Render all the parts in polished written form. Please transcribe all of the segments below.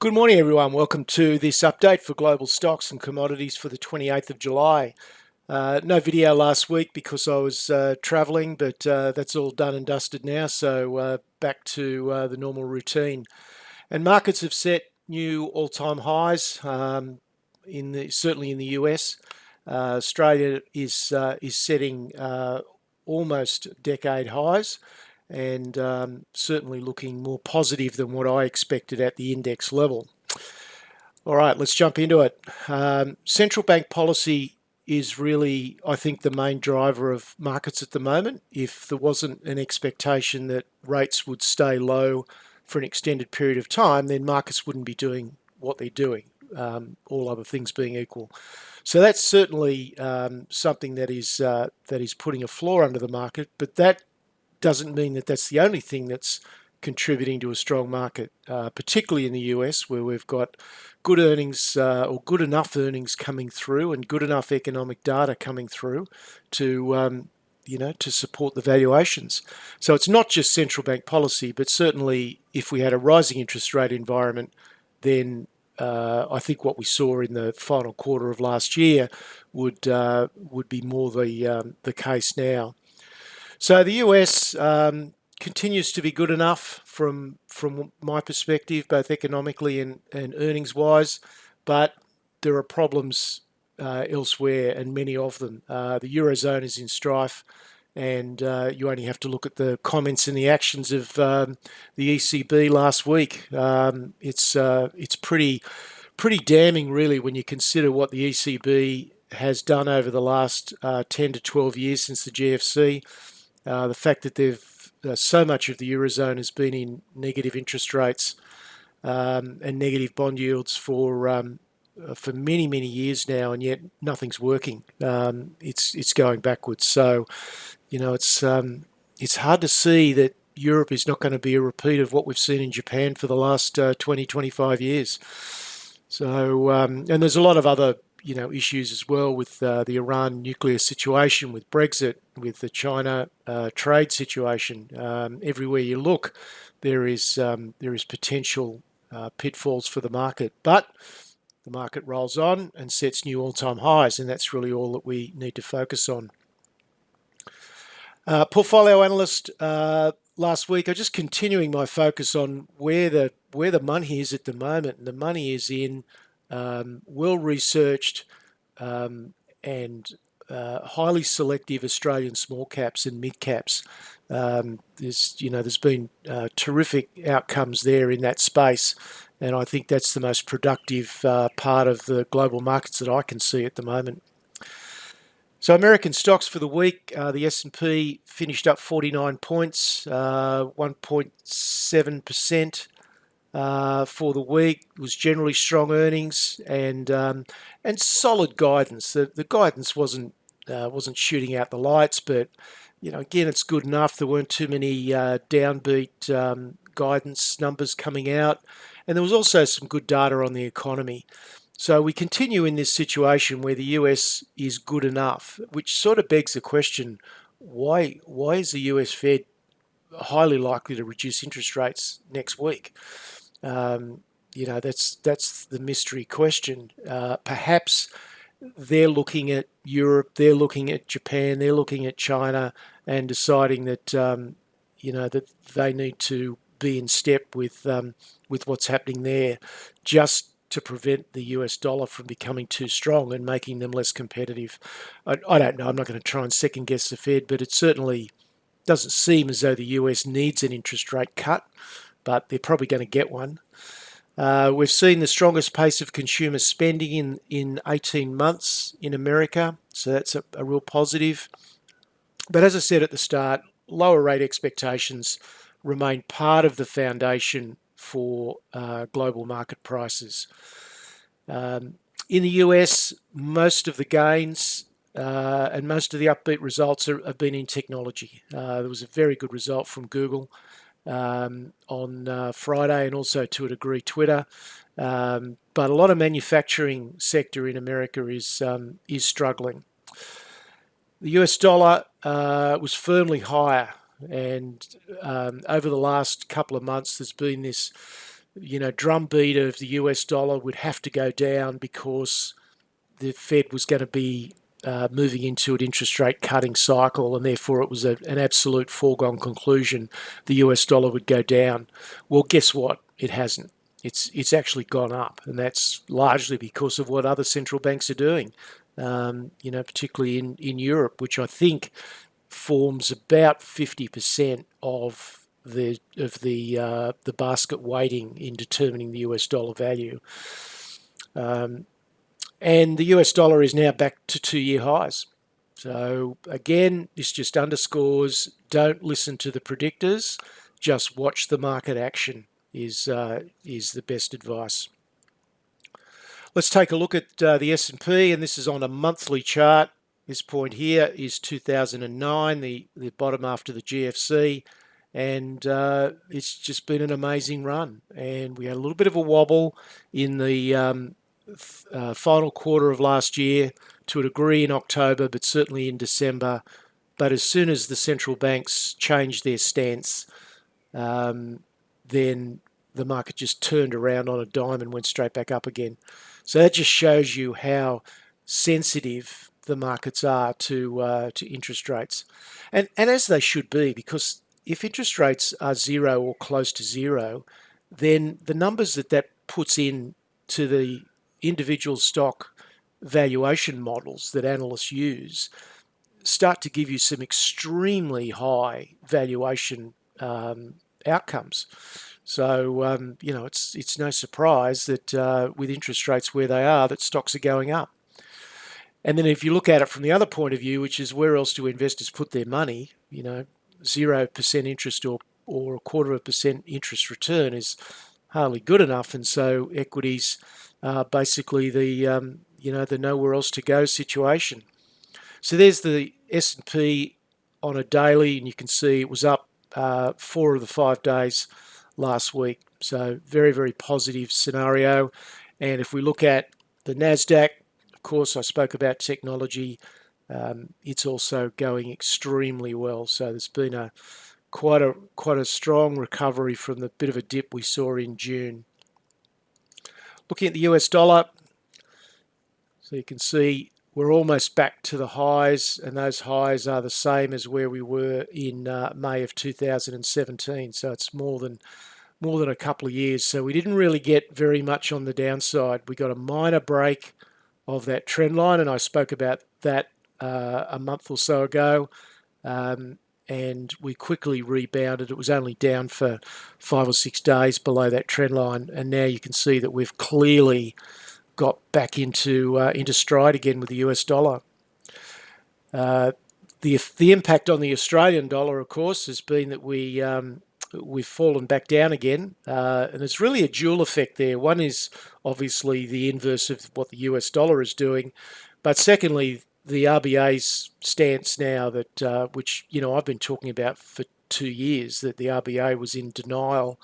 Good morning, everyone. Welcome to this update for global stocks and commodities for the 28th of July. No video last week because I was traveling, but that's all done and dusted now. So back to the normal routine. And markets have set new all-time highs certainly in the US. Australia is setting almost decade highs, and certainly looking more positive than what I expected at the index level. All right, let's jump into it. Central bank policy is really, I think, the main driver of markets at the moment. If there wasn't an expectation that rates would stay low for an extended period of time, then markets wouldn't be doing what they're doing, all other things being equal. So that's certainly something that is putting a floor under the market, but that doesn't mean that that's the only thing that's contributing to a strong market, particularly in the US, where we've got good earnings or good enough earnings coming through and good enough economic data coming through to to support the valuations. So it's not just central bank policy, but certainly if we had a rising interest rate environment, then I think what we saw in the final quarter of last year would be more the case now. So the US continues to be good enough from my perspective, both economically and earnings wise, but there are problems elsewhere, and many of them. The Eurozone is in strife, and you only have to look at the comments and the actions of the ECB last week. It's pretty damning, really, when you consider what the ECB has done over the last 10 to 12 years since the GFC. The fact that so much of the Eurozone has been in negative interest rates and negative bond yields for many, many years now, and yet nothing's working. It's going backwards. So, it's hard to see that Europe is not going to be a repeat of what we've seen in Japan for the last 20, 25 years. So, and there's a lot of other issues as well with the Iran nuclear situation, with Brexit, with the China trade situation. Everywhere you look, there is potential pitfalls for the market, but the market rolls on and sets new all-time highs, and that's really all that we need to focus on. Portfolio analyst last week, I'm just continuing my focus on where the money is at the moment, and the money is in well-researched and highly selective Australian small caps and mid caps. There's been terrific outcomes there in that space, and I think that's the most productive part of the global markets that I can see at the moment. So American stocks for the week, the S&P finished up 49 points, 1.7%. For the week. It was generally strong earnings and solid guidance. The guidance wasn't shooting out the lights, but again, it's good enough. There weren't too many downbeat guidance numbers coming out, and there was also some good data on the economy. So we continue in this situation where the US is good enough, which sort of begs the question: why is the US Fed highly likely to reduce interest rates next week? That's the mystery question. Perhaps they're looking at Europe, they're looking at Japan, they're looking at China, and deciding that that they need to be in step with what's happening there, just to prevent the US dollar from becoming too strong and making them less competitive. I don't know. I'm not going to try and second guess the Fed, but it certainly doesn't seem as though the US needs an interest rate cut, but they're probably going to get one. We've seen the strongest pace of consumer spending in 18 months in America, so that's a real positive. But as I said at the start, lower rate expectations remain part of the foundation for global market prices. In the US, most of the gains and most of the upbeat results have been in technology. There was a very good result from Google on Friday, and also to a degree Twitter. But a lot of manufacturing sector in America is struggling. The US dollar was firmly higher, and over the last couple of months there's been this drumbeat of the US dollar would have to go down because the Fed was going to be moving into an interest rate cutting cycle, and therefore it was an absolute foregone conclusion the US dollar would go down. Well, guess what? It hasn't. It's actually gone up, and that's largely because of what other central banks are doing. Particularly in Europe, which I think forms about 50% of the basket weighting in determining the US dollar value. And the US dollar is now back to 2-year highs. So again, this just underscores, don't listen to the predictors, just watch the market action is the best advice. Let's take a look at the S&P, and this is on a monthly chart. This point here is 2009, the bottom after the GFC, and it's just been an amazing run. And we had a little bit of a wobble in the final quarter of last year, to a degree in October, but certainly in December. But as soon as the central banks changed their stance, then the market just turned around on a dime and went straight back up again. So that just shows you how sensitive the markets are to interest rates, and as they should be, because if interest rates are zero or close to zero, then the numbers that puts in to the individual stock valuation models that analysts use start to give you some extremely high valuation outcomes. So it's no surprise that with interest rates where they are, that stocks are going up. And then if you look at it from the other point of view, which is where else do investors put their money, 0% interest or 0.25% interest return is hardly good enough. And so equities are basically the nowhere else to go situation. So there's the S&P on a daily, and you can see it was up 4 of the 5 days last week. So very, very positive scenario. And if we look at the NASDAQ, of course, I spoke about technology. It's also going extremely well. So there's been quite a strong recovery from the bit of a dip we saw in June. Looking at the US dollar, so you can see we're almost back to the highs, and those highs are the same as where we were in May of 2017. So it's more than a couple of years. So we didn't really get very much on the downside. We got a minor break of that trend line, and I spoke about that a month or so ago, and we quickly rebounded. It was only down for 5 or 6 days below that trend line, and now you can see that we've clearly got back into stride again with the US dollar. The impact on the Australian dollar, of course, has been that we've fallen back down again, and it's really a dual effect there. One is obviously the inverse of what the US dollar is doing, but secondly, the RBA's stance now that which I've been talking about for 2 years, that the RBA was in denial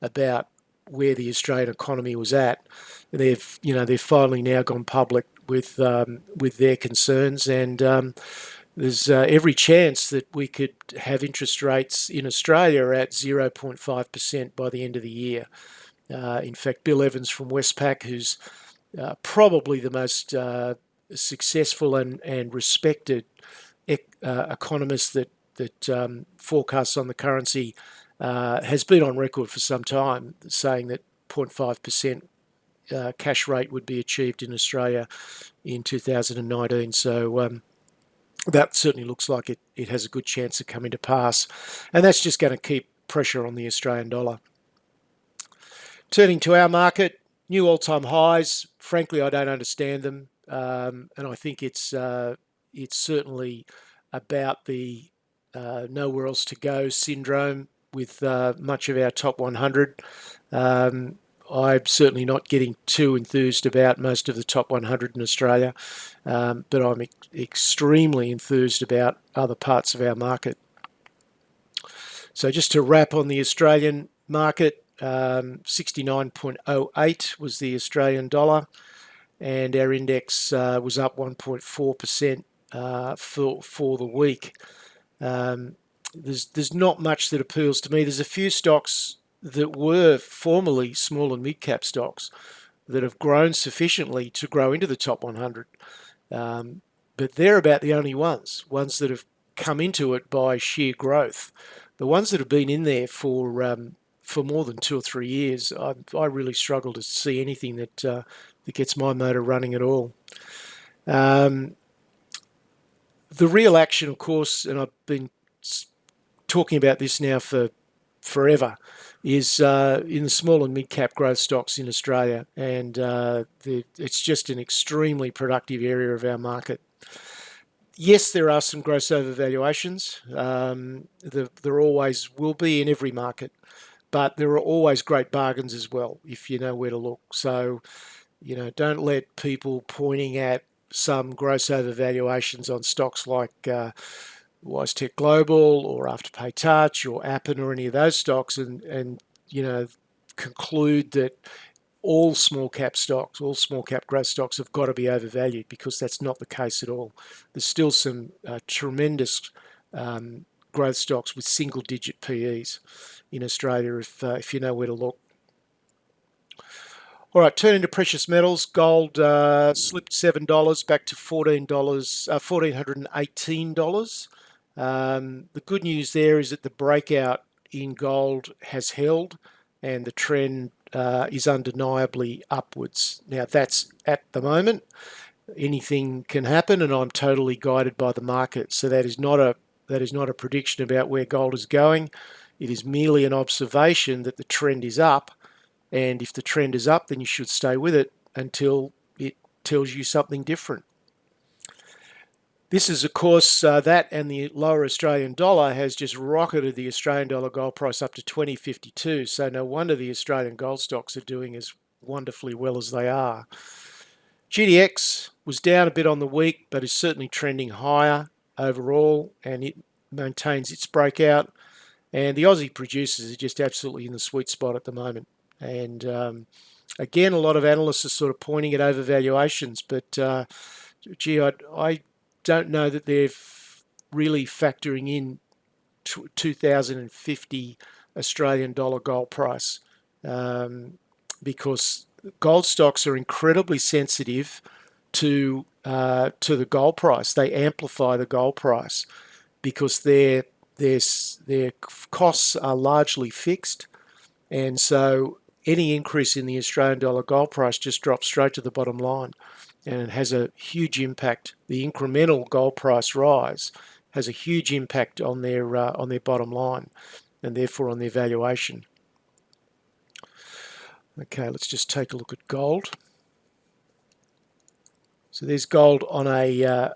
about where the Australian economy was at. They've finally now gone public with their concerns, and there's every chance that we could have interest rates in Australia at 0.5% by the end of the year. In fact, Bill Evans from Westpac, who's probably the most successful and respected economist that forecasts on the currency, has been on record for some time saying that 0.5% cash rate would be achieved in Australia in 2019. So that certainly looks like it has a good chance of coming to pass. And that's just going to keep pressure on the Australian dollar. Turning to our market, new all-time highs. Frankly, I don't understand them. And I think it's certainly about the nowhere else to go syndrome with much of our top 100. I'm certainly not getting too enthused about most of the top 100 in Australia, but I'm extremely enthused about other parts of our market. So just to wrap on the Australian market, 69.08 was the Australian dollar, and our index was up 1.4% for the week. There's not much that appeals to me. There's a few stocks that were formerly small and mid-cap stocks that have grown sufficiently to grow into the top 100. But they're about the only ones that have come into it by sheer growth. The ones that have been in there for more than 2 or 3 years, I really struggle to see anything that gets my motor running at all. The real action, of course, and I've been talking about this now for forever, is in the small and mid-cap growth stocks in Australia, and it's just an extremely productive area of our market. Yes, there are some gross overvaluations. There always will be in every market, but there are always great bargains as well if you know where to look. So, don't let people pointing at some gross overvaluations on stocks like WiseTech Global or Afterpay Touch or Appen or any of those stocks and conclude that all small cap growth stocks have got to be overvalued, because that's not the case at all. There's still some tremendous growth stocks with single digit PEs in Australia if you know where to look. All right, turning to precious metals, gold slipped $7 back to $1,418. The good news there is that the breakout in gold has held, and the trend is undeniably upwards. Now, that's at the moment. Anything can happen, and I'm totally guided by the market. So that is not a prediction about where gold is going. It is merely an observation that the trend is up, and if the trend is up, then you should stay with it until it tells you something different. This is, of course, that and the lower Australian dollar has just rocketed the Australian dollar gold price up to 20.52. So no wonder the Australian gold stocks are doing as wonderfully well as they are. GDX was down a bit on the week, but is certainly trending higher overall, and it maintains its breakout. And the Aussie producers are just absolutely in the sweet spot at the moment. And again, a lot of analysts are sort of pointing at overvaluations, but I don't know that they're really factoring in 2050 Australian dollar gold price, because gold stocks are incredibly sensitive to the gold price. They amplify the gold price because their costs are largely fixed, and so any increase in the Australian dollar gold price just drops straight to the bottom line. And it has a huge impact. The incremental gold price rise has a huge impact on their bottom line, and therefore on their valuation. Okay, let's just take a look at gold. So there's gold on a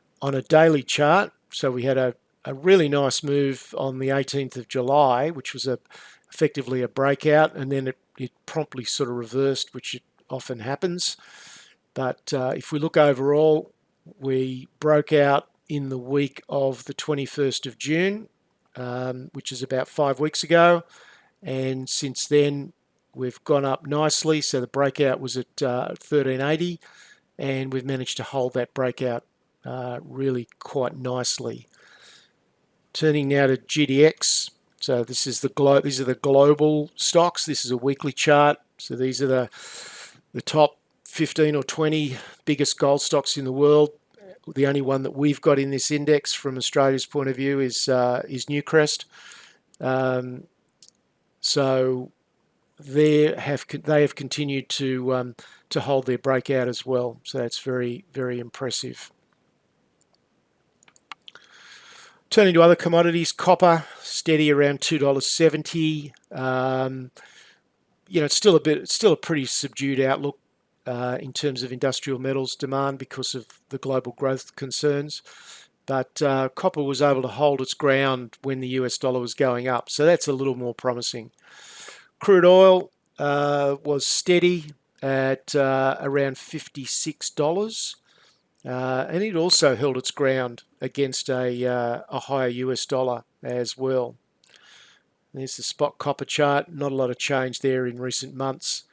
daily chart. So we had a really nice move on the 18th of July, which was effectively a breakout, and then it promptly sort of reversed, which it often happens. But if we look overall, we broke out in the week of the 21st of June, which is about 5 weeks ago. And since then, we've gone up nicely. So the breakout was at 1380, and we've managed to hold that breakout really quite nicely. Turning now to GDX. So this is these are the global stocks. This is a weekly chart. So these are the top 15 or 20 biggest gold stocks in the world. The only one that we've got in this index from Australia's point of view is Newcrest. So they have continued to hold their breakout as well. So that's very, very impressive. Turning to other commodities, copper steady around $2.70. It's still a pretty subdued outlook in terms of industrial metals demand because of the global growth concerns. But copper was able to hold its ground when the US dollar was going up, so that's a little more promising. Crude oil was steady at around $56, and it also held its ground against a higher US dollar as well. There's the spot copper chart. Not a lot of change there in recent months,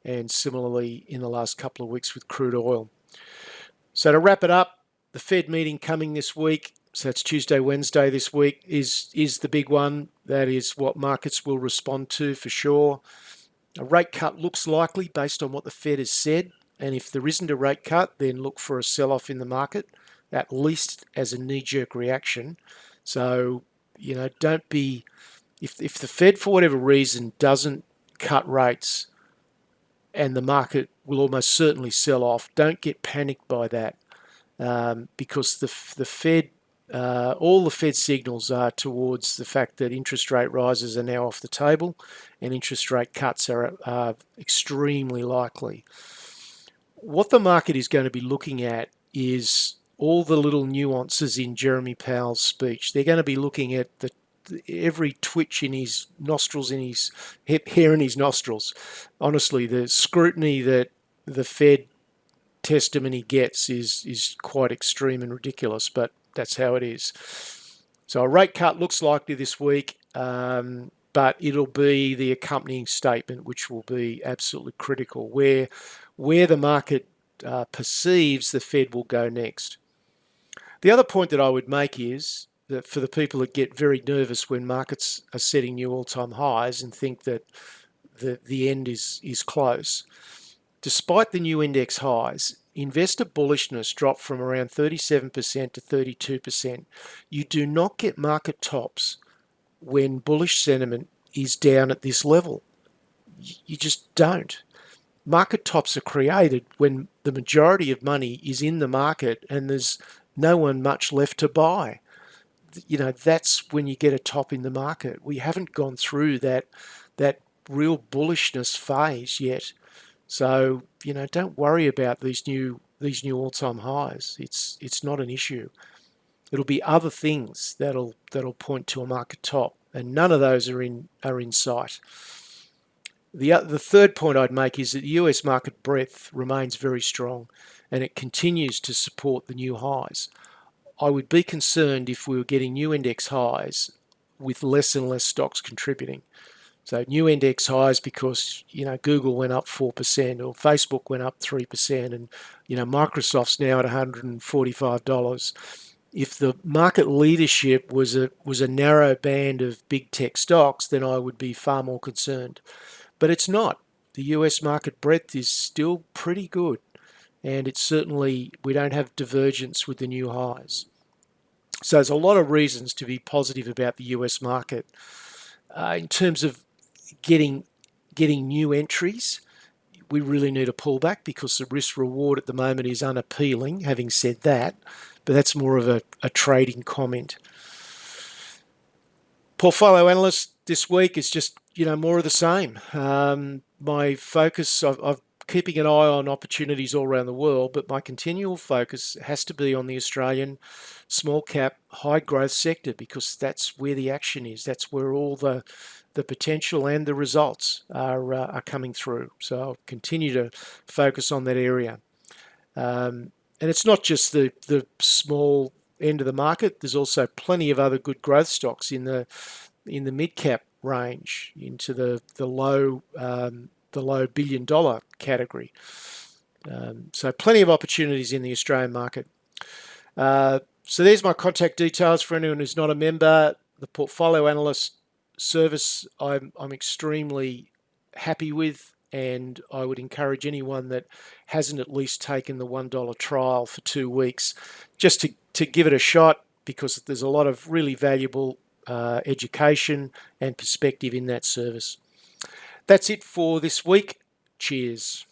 and similarly in the last couple of weeks with crude oil. So to wrap it up, the Fed meeting coming this week. so it's Tuesday, Wednesday this week, is the big one. That is what markets will respond to for sure. A rate cut looks likely based on what the Fed has said. And if there isn't a rate cut, then look for a sell-off in the market, at least as a knee-jerk reaction. So, don't be, if the Fed, for whatever reason, doesn't cut rates and the market will almost certainly sell off, don't get panicked by that, because the Fed, all the Fed signals are towards the fact that interest rate rises are now off the table and interest rate cuts are extremely likely. What the market is going to be looking at is all the little nuances in Jeremy Powell's speech. They're going to be looking at every twitch in his nostrils, in his hair in his nostrils. Honestly, the scrutiny that the Fed testimony gets is quite extreme and ridiculous, but that's how it is. So a rate cut looks likely this week, but it'll be the accompanying statement which will be absolutely critical, where the market perceives the Fed will go next. The other point that I would make is that for the people that get very nervous when markets are setting new all-time highs and think that the end is close, despite the new index highs, investor bullishness dropped from around 37% to 32%. You do not get market tops when bullish sentiment is down at this level. You just don't. Market tops are created when the majority of money is in the market and there's no one much left to buy. That's when you get a top in the market. We haven't gone through that real bullishness phase yet. So, don't worry about these new all-time highs. It's not an issue. It'll be other things that'll point to a market top, and none of those are in sight. The third point I'd make is that the US market breadth remains very strong and it continues to support the new highs. I would be concerned if we were getting new index highs with less and less stocks contributing. So new index highs because, Google went up 4% or Facebook went up 3% and, Microsoft's now at $145. If the market leadership was a narrow band of big tech stocks, then I would be far more concerned. But it's not. The US market breadth is still pretty good. And it's certainly, we don't have divergence with the new highs. So there's a lot of reasons to be positive about the US market. In terms of getting new entries, we really need a pullback because the risk reward at the moment is unappealing, having said that. But that's more of a trading comment. Portfolio analyst this week is just, more of the same. My focus, I've keeping an eye on opportunities all around the world, but my continual focus has to be on the Australian small cap high growth sector because that's where the action is. That's where all the potential and the results are coming through. So I'll continue to focus on that area. And it's not just the small end of the market. There's also plenty of other good growth stocks in the mid cap range into the low billion-dollar category. So plenty of opportunities in the Australian market. So there's my contact details for anyone who's not a member. The portfolio analyst service I'm extremely happy with, and I would encourage anyone that hasn't at least taken the $1 trial for 2 weeks just to give it a shot, because there's a lot of really valuable education and perspective in that service. That's it for this week. Cheers.